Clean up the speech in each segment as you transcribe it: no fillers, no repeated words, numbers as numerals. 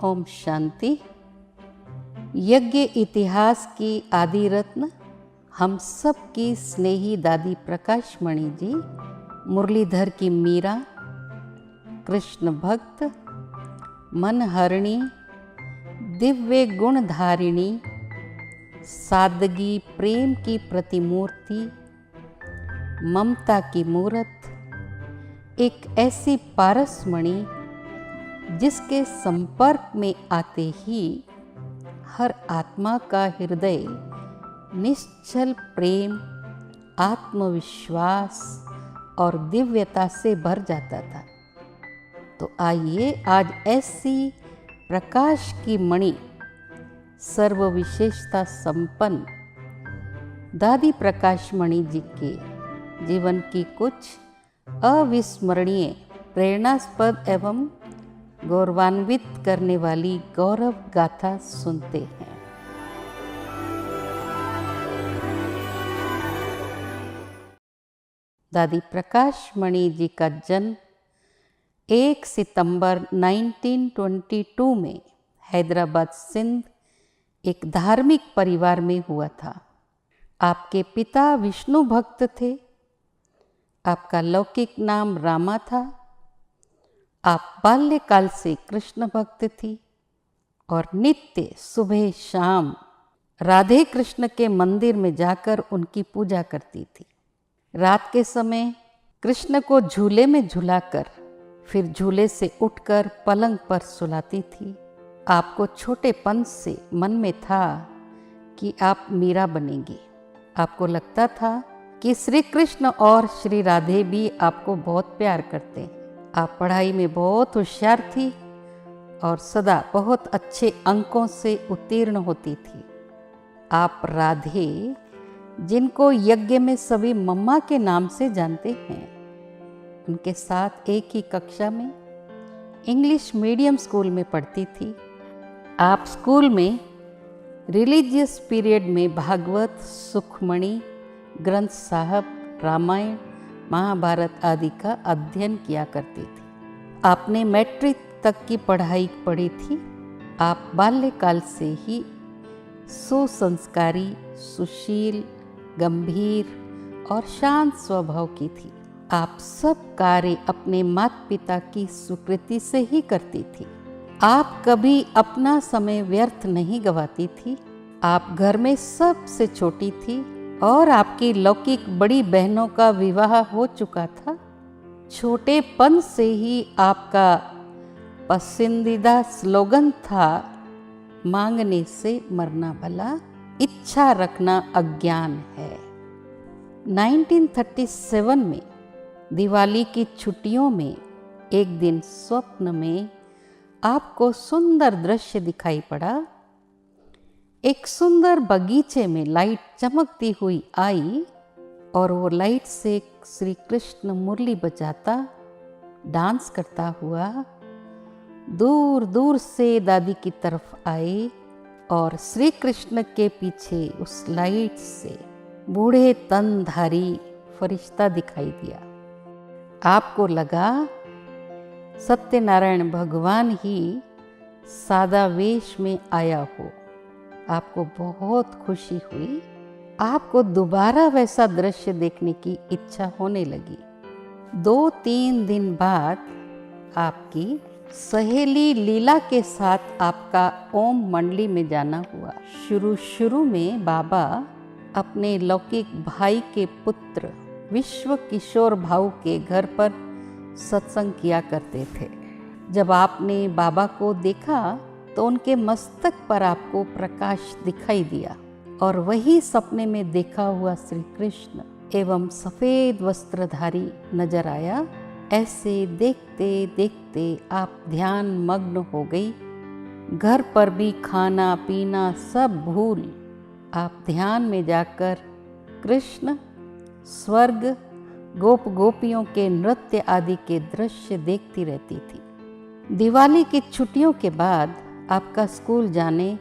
ओम शांति। यज्ञ इतिहास की आदि रत्न हम सब की स्नेही दादी प्रकाशमणि जी, मुरलीधर की मीरा, कृष्ण भक्त, मनहरिणी, दिव्य गुणधारिणी, सादगी प्रेम की प्रतिमूर्ति, ममता की मूरत, एक ऐसी पारसमणि जिसके संपर्क में आते ही हर आत्मा का हृदय निश्चल प्रेम, आत्मविश्वास और दिव्यता से भर जाता था। तो आइए आज ऐसी प्रकाश की मणि, सर्व विशेषता संपन्न दादी प्रकाशमणि जी के जीवन की कुछ अविस्मरणीय, प्रेरणास्पद एवं गौरवान्वित करने वाली गौरव गाथा सुनते हैं। दादी प्रकाशमणि जी का जन्म 1 सितंबर 1922 में हैदराबाद सिंध एक धार्मिक परिवार में हुआ था। आपके पिता विष्णु भक्त थे। आपका लौकिक नाम रामा था। आप बाल्यकाल से कृष्ण भक्त थी और नित्य सुबह शाम राधे कृष्ण के मंदिर में जाकर उनकी पूजा करती थी। रात के समय कृष्ण को झूले में झुलाकर फिर झूले से उठकर पलंग पर सुलाती थी। आपको छोटेपन से मन में था कि आप मीरा बनेंगी। आपको लगता था कि श्री कृष्ण और श्री राधे भी आपको बहुत प्यार करते हैं। आप पढ़ाई में बहुत होशियार थी और सदा बहुत अच्छे अंकों से उत्तीर्ण होती थी। आप राधे, जिनको यज्ञ में सभी मम्मा के नाम से जानते हैं, उनके साथ एक ही कक्षा में इंग्लिश मीडियम स्कूल में पढ़ती थी। आप स्कूल में रिलीजियस पीरियड में भागवत, सुखमणि, ग्रंथ साहब, रामायण, महाभारत आदि का अध्ययन किया करती थी। आपने मैट्रिक तक की पढ़ाई पढ़ी थी। आप बाल्यकाल से ही सुसंस्कारी, सुशील, गंभीर और शांत स्वभाव की थी। आप सब कार्य अपने माता पिता की स्वीकृति से ही करती थी। आप कभी अपना समय व्यर्थ नहीं गवाती थी। आप घर में सबसे छोटी थी और आपकी लौकिक बड़ी बहनों का विवाह हो चुका था। छोटेपन से ही आपका पसंदीदा स्लोगन था, मांगने से मरना भला, इच्छा रखना अज्ञान है। 1937 में दिवाली की छुट्टियों में एक दिन स्वप्न में आपको सुंदर दृश्य दिखाई पड़ा। एक सुंदर बगीचे में लाइट चमकती हुई आई और वो लाइट से श्री कृष्ण मुरली बजाता, डांस करता हुआ दूर दूर से दादी की तरफ आए और श्री कृष्ण के पीछे उस लाइट से बूढ़े तनधारी फरिश्ता दिखाई दिया। आपको लगा सत्यनारायण भगवान ही सादा वेश में आया हो। आपको बहुत खुशी हुई। आपको दोबारा वैसा दृश्य देखने की इच्छा होने लगी। 2-3 दिन बाद आपकी सहेली लीला के साथ आपका ओम मंडली में जाना हुआ। शुरू में बाबा अपने लौकिक भाई के पुत्र विश्व किशोर भाऊ के घर पर सत्संग किया करते थे। जब आपने बाबा को देखा तो उनके मस्तक पर आपको प्रकाश दिखाई दिया और वही सपने में देखा हुआ श्री कृष्ण एवं सफेद वस्त्रधारी नजर आया। ऐसे देखते देखते आप ध्यान मग्न हो गई। घर पर भी खाना पीना सब भूल आप ध्यान में जाकर कृष्ण, स्वर्ग, गोप गोपियों के नृत्य आदि के दृश्य देखती रहती थी। दिवाली की छुट्टियों के बाद आपका स्कूल जाने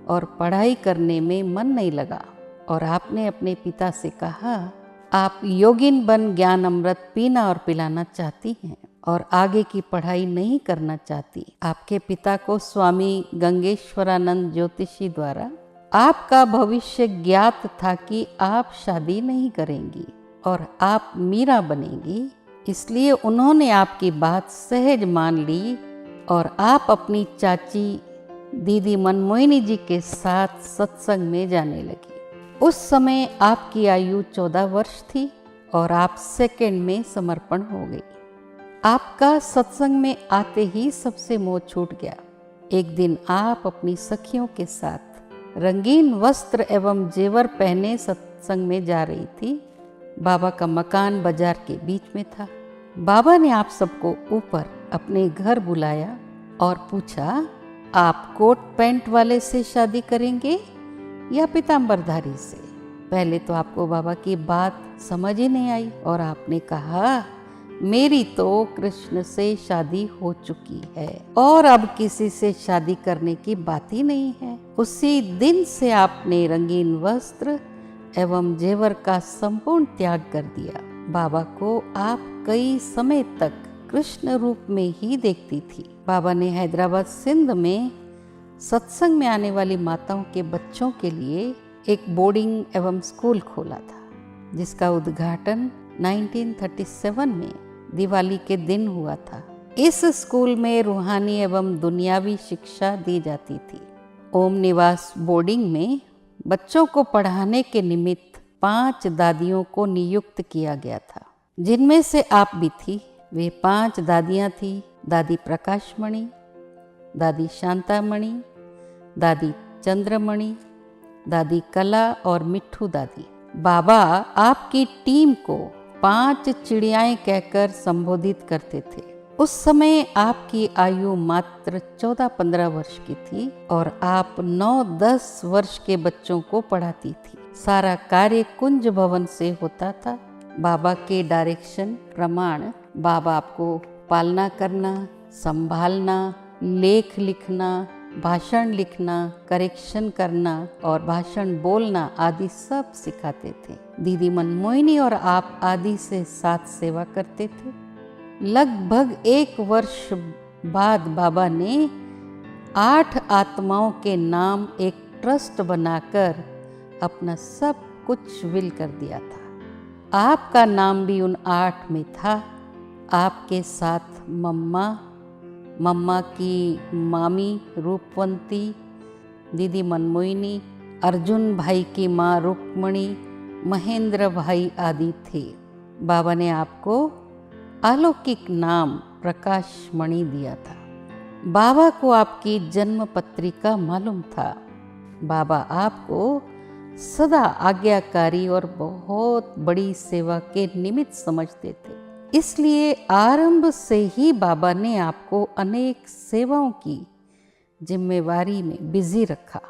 और पढ़ाई करने में मन नहीं लगा और आपने अपने पिता से कहा, आप योगिन बन ज्ञान अमृत पीना और पिलाना चाहती हैं और आगे की पढ़ाई नहीं करना चाहती। आपके पिता को स्वामी गंगेश्वरानंद ज्योतिषी द्वारा आपका भविष्य ज्ञात था कि आप शादी नहीं करेंगी और आप मीरा बनेंगी, इसलिए उन्होंने आपकी बात सहज मान ली और आप अपनी चाची दीदी मनमोहिनी जी के साथ सत्संग में जाने लगी। उस समय आपकी आयु 14 वर्ष थी और आप सेकंड में समर्पण हो गई। आपका सत्संग में आते ही सबसे मोह छूट गया। एक दिन आप अपनी सखियों के साथ रंगीन वस्त्र एवं जेवर पहने सत्संग में जा रही थी। बाबा का मकान बाजार के बीच में था। बाबा ने आप सबको ऊपर अपने घर बुलाया और पूछा, आप कोट पैंट वाले से शादी करेंगे या पीताम्बरधारी से? पहले तो आपको बाबा की बात समझ ही नहीं आई और आपने कहा, मेरी तो कृष्ण से शादी हो चुकी है और अब किसी से शादी करने की बात ही नहीं है। उसी दिन से आपने रंगीन वस्त्र एवं जेवर का संपूर्ण त्याग कर दिया। बाबा को आप कई समय तक कृष्ण रूप में ही देखती थी। बाबा ने हैदराबाद सिंध में सत्संग में आने वाली माताओं के बच्चों के लिए एक बोर्डिंग एवं स्कूल खोला था, जिसका उद्घाटन 1937 में दिवाली के दिन हुआ था। इस स्कूल में रूहानी एवं दुनियावी शिक्षा दी जाती थी। ओम निवास बोर्डिंग में बच्चों को पढ़ाने के निमित्त 5 दादियों को नियुक्त किया गया था, जिनमें से आप भी थी। वे 5 दादियाँ थी, दादी प्रकाशमणि, दादी शांतामणि, दादी चंद्रमणि, दादी कला और मिट्ठू दादी। बाबा आपकी टीम को 5 चिड़ियाएं कहकर संबोधित करते थे। उस समय आपकी आयु मात्र 14-15 वर्ष की थी और आप 9-10 वर्ष के बच्चों को पढ़ाती थी। सारा कार्य कुंज भवन से होता था। बाबा के डायरेक्शन प्रमाण बाबा आपको पालना करना, संभालना, लेख लिखना, भाषण लिखना, करेक्शन करना और भाषण बोलना आदि सब सिखाते थे। दीदी मनमोहिनी और आप आदि से साथ सेवा करते थे। लगभग 1 वर्ष बाद बाबा ने 8 आत्माओं के नाम एक ट्रस्ट बनाकर अपना सब कुछ विल कर दिया था। आपका नाम भी उन 8 में था। आपके साथ मम्मा की मामी रूपवंती, दीदी मनमोहिनी, अर्जुन भाई की माँ रुक्मणी, महेंद्र भाई आदि थे। बाबा ने आपको अलौकिक नाम प्रकाशमणि दिया था। बाबा को आपकी जन्म पत्रिका मालूम था। बाबा आपको सदा आज्ञाकारी और बहुत बड़ी सेवा के निमित्त समझते थे। इसलिए आरंभ से ही बाबा ने आपको अनेक सेवाओं की जिम्मेवारी में बिजी रखा,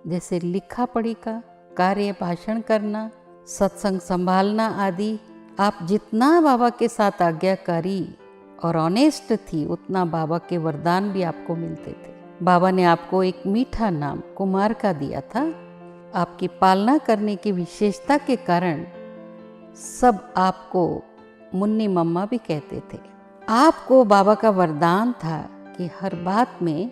जैसे लिखा पढ़ी का कार्य, भाषण करना, सत्संग संभालना आदि। आप जितना बाबा के साथ आज्ञाकारी और ऑनेस्ट थी, उतना बाबा के वरदान भी आपको मिलते थे। बाबा ने आपको एक मीठा नाम कुमार का दिया था। आपकी पालना करने की विशेषता के कारण सब आपको मुन्नी मम्मा भी कहते थे। आपको बाबा का वरदान था कि हर बात में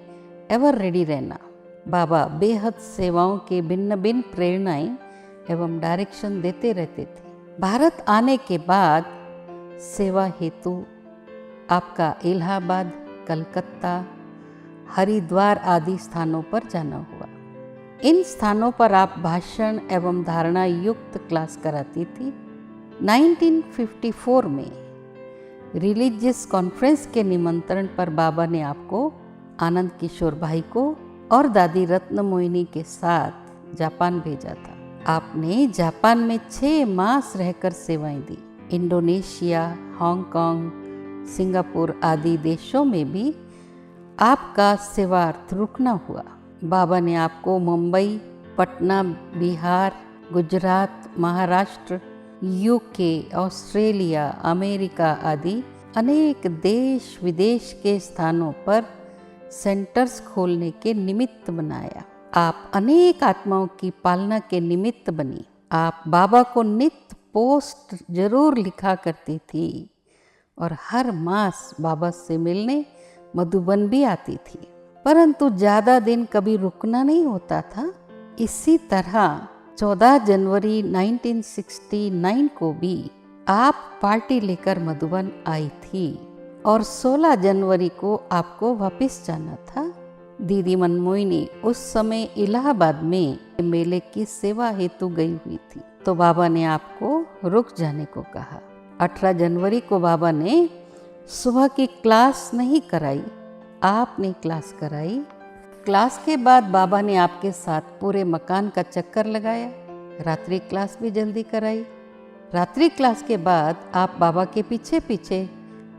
एवर रेडी रहना। बाबा बेहद सेवाओं के भिन्न भिन्न प्रेरणाएं एवं डायरेक्शन देते रहते थे। भारत आने के बाद सेवा हेतु आपका इलाहाबाद, कलकत्ता, हरिद्वार आदि स्थानों पर जाना हुआ। इन स्थानों पर आप भाषण एवं धारणा युक्त क्लास कराती थी। 1954 में रिलीजियस कॉन्फ्रेंस के निमंत्रण पर बाबा ने आपको आनंद किशोर भाई को और दादी रत्न मोहिनी के साथ जापान भेजा था। आपने जापान में 6 मास रहकर सेवाएं दी। इंडोनेशिया, हांगकांग, सिंगापुर आदि देशों में भी आपका सेवार्थ रुकना हुआ। बाबा ने आपको Mumbai, Patna, Bihar, Gujarat, Maharashtra, UK, Australia, America आदि अनेक देश विदेश के स्थानों पर सेंटर्स खोलने के निमित्त बनाया। आप अनेक आत्माओं की पालना के निमित्त बनी। आप बाबा को नित्य पोस्ट जरूर लिखा करती थी। और हर मास बाबा से मिलने मधुबन भी आती थी, परंतु ज़्यादा दिन कभी रुकना नहीं होता था। इसी तरह 14 जनवरी 1969 को भी आप पार्टी लेकर मधुबन आई थी और 16 जनवरी को आपको वापस जाना था। दीदी मनमोहिनी उस समय इलाहाबाद में मेले की सेवा हेतु गई हुई थी, तो बाबा ने आपको रुक जाने को कहा। 18 जनवरी को बाबा ने सुबह की क्लास नहीं कराई, आपने क्लास कराई। क्लास के बाद बाबा ने आपके साथ पूरे मकान का चक्कर लगाया, रात्रि क्लास भी जल्दी कराई। रात्रि क्लास के बाद आप बाबा के पीछे पीछे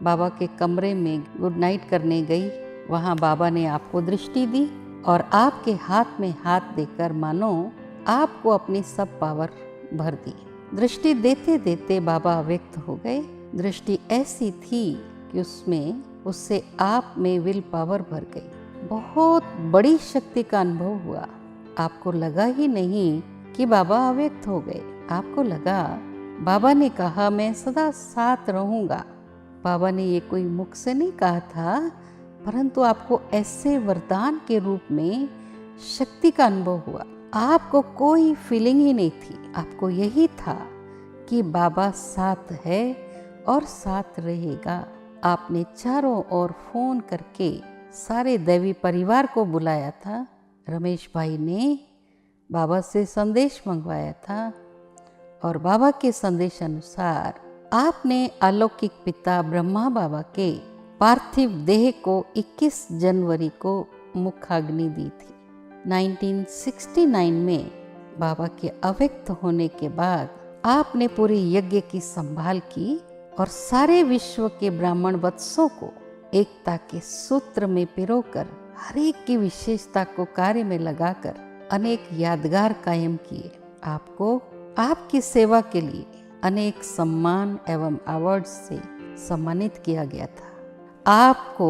बाबा के कमरे में गुड नाइट करने गई। वहाँ बाबा ने आपको दृष्टि दी और आपके हाथ में हाथ देकर मानो आपको अपनी सब पावर भर दी। दृष्टि देते देते बाबा व्यक्त हो गए। दृष्टि ऐसी थी कि उससे आप में विल पावर भर गई। बहुत बड़ी शक्ति का अनुभव हुआ। आपको लगा ही नहीं कि बाबा अव्यक्त हो गए। आपको लगा बाबा ने कहा मैं सदा साथ रहूँगा। बाबा ने ये कोई मुख से नहीं कहा था, परंतु आपको ऐसे वरदान के रूप में शक्ति का अनुभव हुआ। आपको कोई फीलिंग ही नहीं थी, आपको यही था कि बाबा साथ है और साथ रहेगा। आपने चारों ओर फोन करके सारे दैवी परिवार को बुलाया था। रमेश भाई ने बाबा से संदेश मंगवाया था और बाबा के संदेश अनुसार आपने अलौकिक पिता ब्रह्मा बाबा के पार्थिव देह को 21 जनवरी को मुखाग्नि दी थी। 1969 में बाबा के अव्यक्त होने के बाद आपने पूरे यज्ञ की संभाल की और सारे विश्व के ब्राह्मण वत्सों को एकता के सूत्र में पिरोकर हर एक की विशेषता को कार्य में लगाकर अनेक यादगार कायम किए। आपको आपकी सेवा के लिए अनेक सम्मान एवं अवार्ड से सम्मानित किया गया था। आपको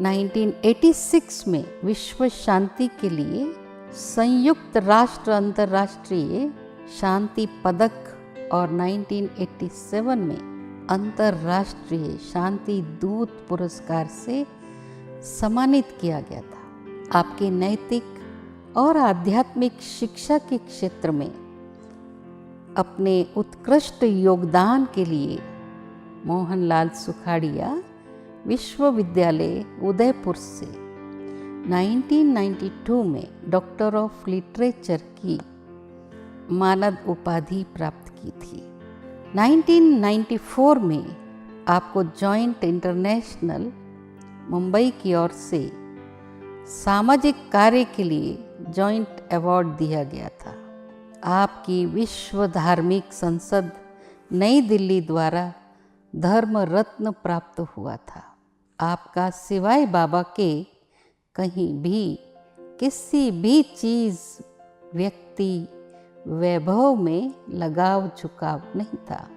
1986 में विश्व शांति के लिए संयुक्त राष्ट्र अंतर्राष्ट्रीय शांति पदक और 1987 में अंतर्राष्ट्रीय शांति दूत पुरस्कार से सम्मानित किया गया था। आपके नैतिक और आध्यात्मिक शिक्षा के क्षेत्र में अपने उत्कृष्ट योगदान के लिए मोहनलाल सुखाड़िया विश्वविद्यालय उदयपुर से 1992 में डॉक्टर ऑफ लिटरेचर की मानद उपाधि प्राप्त की थी। 1994 में आपको जॉइंट इंटरनेशनल मुंबई की ओर से सामाजिक कार्य के लिए जॉइंट अवार्ड दिया गया था। आपकी विश्व धार्मिक संसद नई दिल्ली द्वारा धर्म रत्न प्राप्त हुआ था। आपका सिवाय बाबा के कहीं भी किसी भी चीज़, व्यक्ति, वैभव में लगाव झुकाव नहीं था।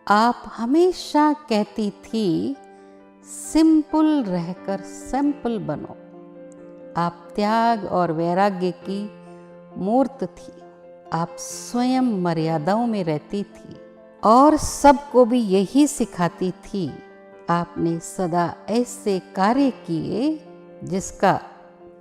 आप हमेशा कहती थी सिंपल रहकर सैंपल बनो। आप त्याग और वैराग्य की मूर्त थी। आप स्वयं मर्यादाओं में रहती थी और सबको भी यही सिखाती थी। आपने सदा ऐसे कार्य किए जिसका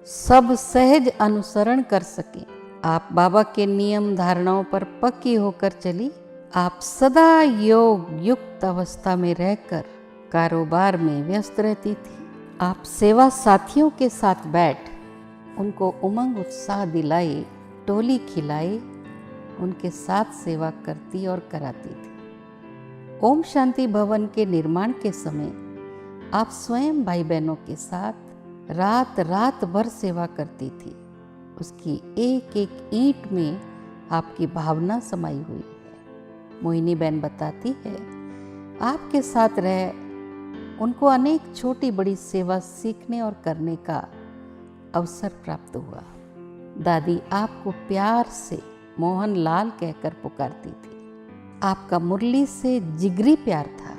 सब सहज अनुसरण कर सके। आप बाबा के नियम धारणाओं पर पक्की होकर चली। आप सदा योग युक्त अवस्था में रहकर कारोबार में व्यस्त रहती थी। आप सेवा साथियों के साथ बैठ उनको उमंग उत्साह दिलाए, टोली खिलाए, उनके साथ सेवा करती और कराती थी। ओम शांति भवन के निर्माण के समय आप स्वयं भाई बहनों के साथ रात रात भर सेवा करती थी। उसकी एक एक ईंट में आपकी भावना समाई हुई है। मोहिनी बहन बताती है आपके साथ रह उनको अनेक छोटी बड़ी सेवा सीखने और करने का अवसर प्राप्त हुआ। दादी आपको प्यार से मोहन लाल कहकर पुकारती थी। आपका मुरली से जिगरी प्यार था।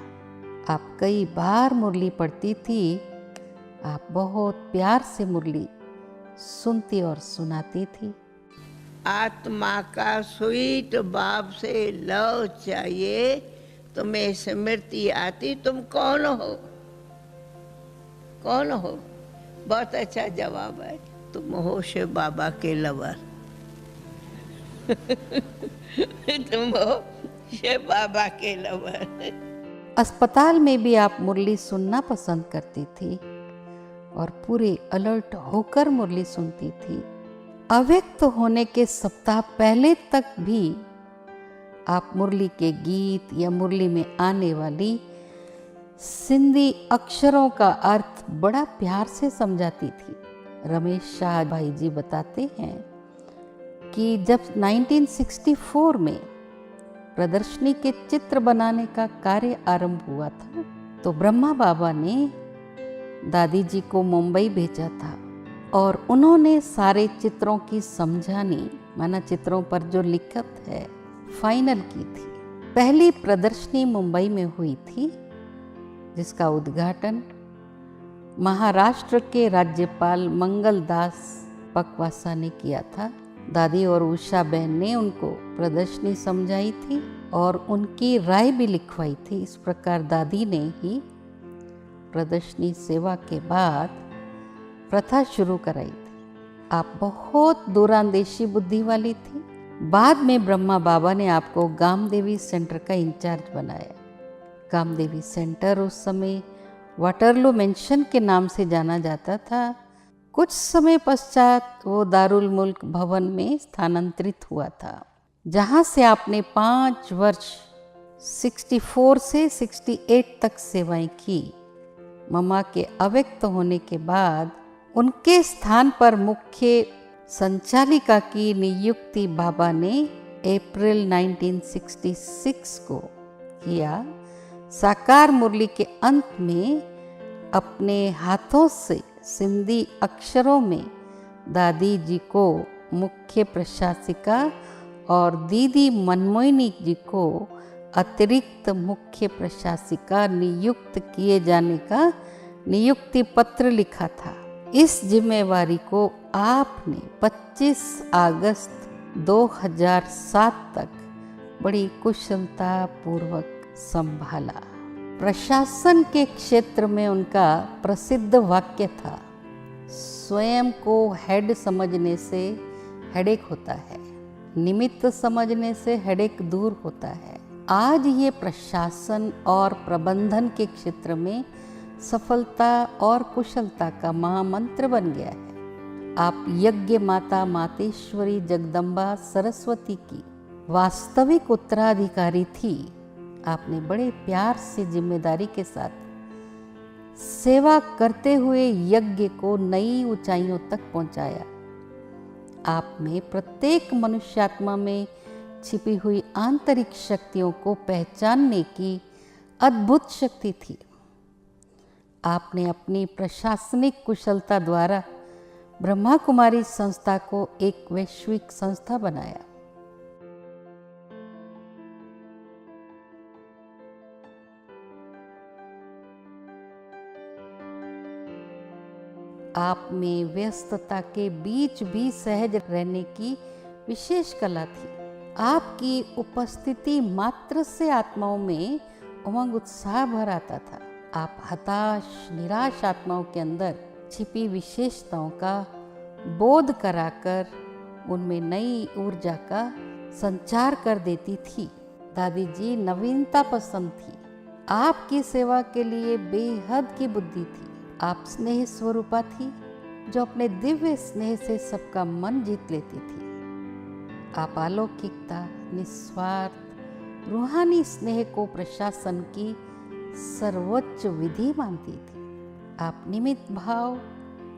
आप कई बार मुरली पढ़ती थी। आप बहुत प्यार से मुरली सुनती और सुनाती थी। आत्मा का स्वीट बाप से लव चाहिए तुम्हें स्मृति आती, तुम कौन हो? कौन हो? बहुत अच्छा जवाब है, तुम हो शिव बाबा के लवर। तुम हो शिव बाबा के लवर। अस्पताल में भी आप मुरली सुनना पसंद करती थी और पूरे अलर्ट होकर मुरली सुनती थी। अव्यक्त होने के सप्ताह पहले तक भी आप मुरली के गीत या मुरली में आने वाली सिंधी अक्षरों का अर्थ बड़ा प्यार से समझाती थी। रमेश शाह भाई जी बताते हैं कि जब 1964 में प्रदर्शनी के चित्र बनाने का कार्य आरंभ हुआ था, तो ब्रह्मा बाबा ने दादी जी को मुंबई भेजा था और उन्होंने सारे चित्रों की समझानी, माना चित्रों पर जो लिखत है, फाइनल की थी। पहली प्रदर्शनी मुंबई में हुई थी, जिसका उद्घाटन महाराष्ट्र के राज्यपाल मंगलदास पकवासा ने किया था। दादी और उषा बहन ने उनको प्रदर्शनी समझाई थी और उनकी राय भी लिखवाई थी। इस प्रकार दादी ने ही प्रदर्शनी सेवा के बाद प्रथा शुरू कराई थी। आप बहुत दूरांदेशी बुद्धि वाली थी। बाद में ब्रह्मा बाबा ने आपको गामदेवी सेंटर का इंचार्ज बनाया। गामदेवी सेंटर उस समय वाटरलू मेंशन के नाम से जाना जाता था। कुछ समय पश्चात वो दारुल मुल्क भवन में स्थानांतरित हुआ था, जहाँ से आपने 5 वर्ष 64 से 68 तक सेवाएं की। मम्मा के अव्यक्त होने के बाद उनके स्थान पर मुख्य संचालिका की नियुक्ति बाबा ने अप्रैल 1966 को किया। साकार मुरली के अंत में अपने हाथों से सिंधी अक्षरों में दादी जी को मुख्य प्रशासिका और दीदी मनमोहिनी जी को अतिरिक्त मुख्य प्रशासिका नियुक्त किए जाने का नियुक्ति पत्र लिखा था। इस जिम्मेवारी को आपने 25 अगस्त 2007 तक बड़ी कुशलता पूर्वक संभाला। प्रशासन के क्षेत्र में उनका प्रसिद्ध वाक्य था, स्वयं को हेड समझने से हेडेक होता है, निमित्त समझने से हेडेक दूर होता है। आज ये प्रशासन और प्रबंधन के क्षेत्र में सफलता और कुशलता का महामंत्र बन गया है। आप यज्ञ माता मातेश्वरी जगदम्बा सरस्वती की वास्तविक उत्तराधिकारी थी। आपने बड़े प्यार से जिम्मेदारी के साथ सेवा करते हुए यज्ञ को नई ऊंचाइयों तक पहुंचाया। आप में प्रत्येक मनुष्यात्मा में छिपी हुई आंतरिक शक्तियों को पहचानने की अद्भुत शक्ति थी। आपने अपनी प्रशासनिक कुशलता द्वारा ब्रह्मा कुमारी संस्था को एक वैश्विक संस्था बनाया। आप में व्यस्तता के बीच भी सहज रहने की विशेष कला थी। आपकी उपस्थिति मात्र से आत्माओं में उमंग उत्साह भर आता था। आप हताश निराश आत्माओं के अंदर छिपी विशेषताओं का बोध कराकर उनमें नई ऊर्जा का संचार कर देती थी। दादी जी नवीनता पसंद थी। आपकी सेवा के लिए बेहद की बुद्धि थी। आप स्नेह स्वरूपा थी, जो अपने दिव्य स्नेह से सबका मन जीत लेती थी। आप अलौकिकता, निस्वार्थ रूहानी स्नेह को प्रशासन की सर्वोच्च विधि मानती थी। आप निमित्त भाव,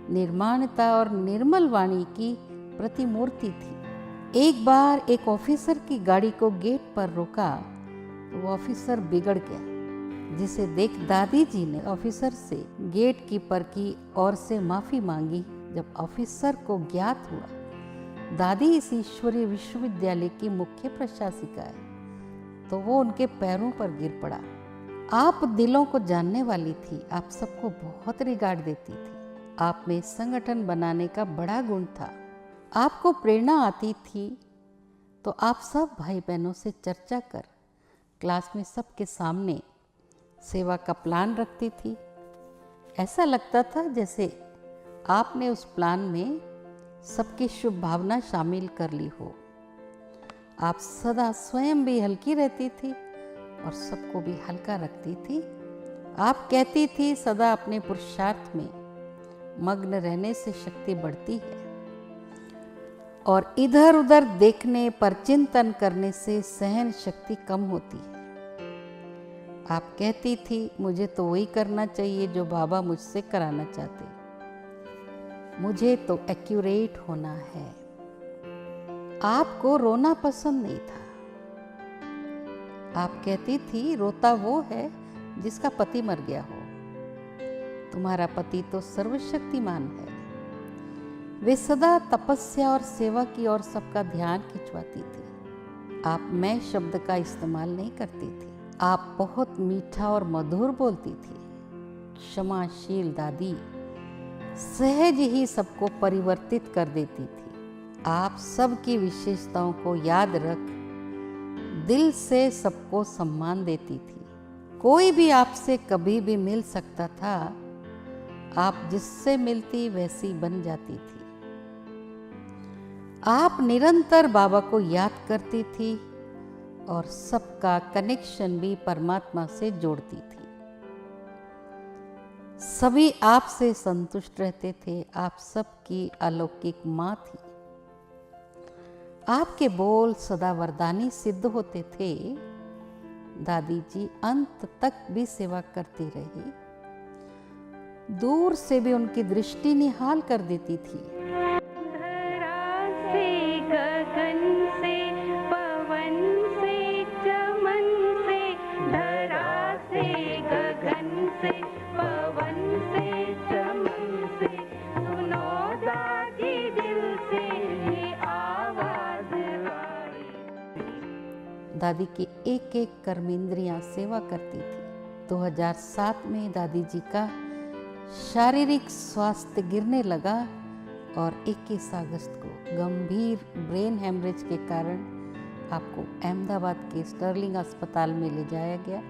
निर्माणता और निर्मल वाणी की प्रतिमूर्ति थी। एक बार एक ऑफिसर की गाड़ी को गेट पर रोका तो वो ऑफिसर बिगड़ गया, जिसे देख दादी जी ने ऑफिसर से गेट कीपर की ओर से माफ़ी मांगी। जब ऑफिसर को ज्ञात हुआ दादी इस ईश्वरीय विश्वविद्यालय की मुख्य प्रशासिका है, तो वो उनके पैरों पर गिर पड़ा। आप दिलों को जानने वाली थी। आप सबको बहुत रिगार्ड देती थी। आप में संगठन बनाने का बड़ा गुण था। आपको प्रेरणा आती थी तो आप सब भाई बहनों से चर्चा कर क्लास में सबके सामने सेवा का प्लान रखती थी। ऐसा लगता था जैसे आपने उस प्लान में सबकी शुभ भावना शामिल कर ली हो। आप सदा स्वयं भी हल्की रहती थी और सबको भी हल्का रखती थी। आप कहती थी सदा अपने पुरुषार्थ में मग्न रहने से शक्ति बढ़ती है और इधर उधर देखने पर चिंतन करने से सहन शक्ति कम होती है। आप कहती थी मुझे तो वही करना चाहिए जो बाबा मुझसे कराना चाहते, मुझे तो एक्यूरेट होना है। आपको रोना पसंद नहीं था। आप कहती थी रोता वो है जिसका पति मर गया हो, तुम्हारा पति तो सर्वशक्तिमान है। वे सदा तपस्या और सेवा की ओर सबका ध्यान खिंचवाती थी। आप मैं शब्द का इस्तेमाल नहीं करती थी। आप बहुत मीठा और मधुर बोलती थी। क्षमाशील दादी सहज ही सबको परिवर्तित कर देती थी। आप सबकी विशेषताओं को याद रख दिल से सबको सम्मान देती थी। कोई भी आपसे कभी भी मिल सकता था, आप जिससे मिलती वैसी बन जाती थी। आप निरंतर बाबा को याद करती थी और सबका कनेक्शन भी परमात्मा से जोड़ती थी। सभी आपसे संतुष्ट रहते थे। आप सबकी अलौकिक माँ थी। आपके बोल सदा वरदानी सिद्ध होते थे। दादी जी अंत तक भी सेवा करती रही। दूर से भी उनकी दृष्टि निहाल कर देती थी। दादी की एक एक कर्मेंद्रियां सेवा करती थी। 2007 में दादी जी का शारीरिक स्वास्थ्य गिरने लगा और 21 अगस्त को गंभीर ब्रेन हेमरेज के कारण आपको अहमदाबाद के स्टर्लिंग अस्पताल में ले जाया गया,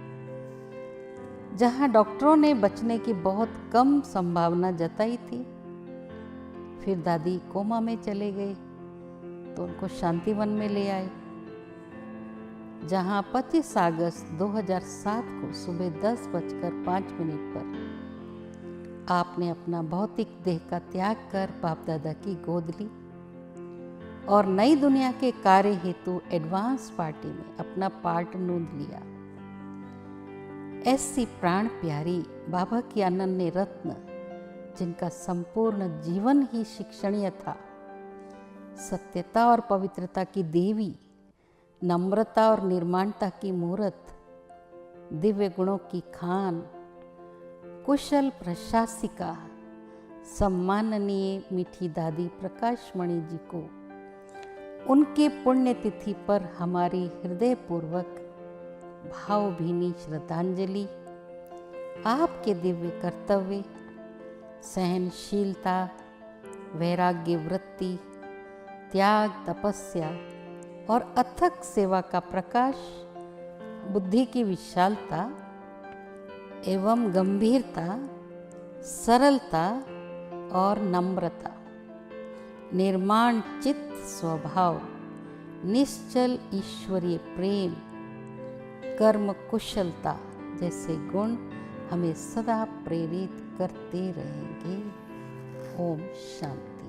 जहां डॉक्टरों ने बचने की बहुत कम संभावना जताई थी। फिर दादी कोमा में चले गए तो उनको शांतिवन में ले आए, जहां 25 अगस्त 2007 को सुबह 10:05 पर आपने अपना भौतिक देह का त्याग कर बाप दादा की गोद ली और नई दुनिया के कार्य हेतु एडवांस पार्टी में अपना पार्ट नोंद लिया। ऐसी प्राण प्यारी बाबा की अनन्य रत्न, जिनका संपूर्ण जीवन ही शिक्षणीय था, सत्यता और पवित्रता की देवी, नम्रता और निर्माणता की मूर्त, दिव्य गुणों की खान, कुशल प्रशासिका, सम्माननीय मीठी दादी प्रकाशमणि जी को उनकी पुण्यतिथि पर हमारी हृदयपूर्वक भावभीनी श्रद्धांजलि। आपके दिव्य कर्तव्य, सहनशीलता, वैराग्य वृत्ति, त्याग, तपस्या और अथक सेवा का प्रकाश, बुद्धि की विशालता एवं गंभीरता, सरलता और नम्रता, निर्माण चित्त स्वभाव, निश्चल ईश्वरीय प्रेम, कर्म कुशलता जैसे गुण हमें सदा प्रेरित करते रहेंगे। ओम शांति।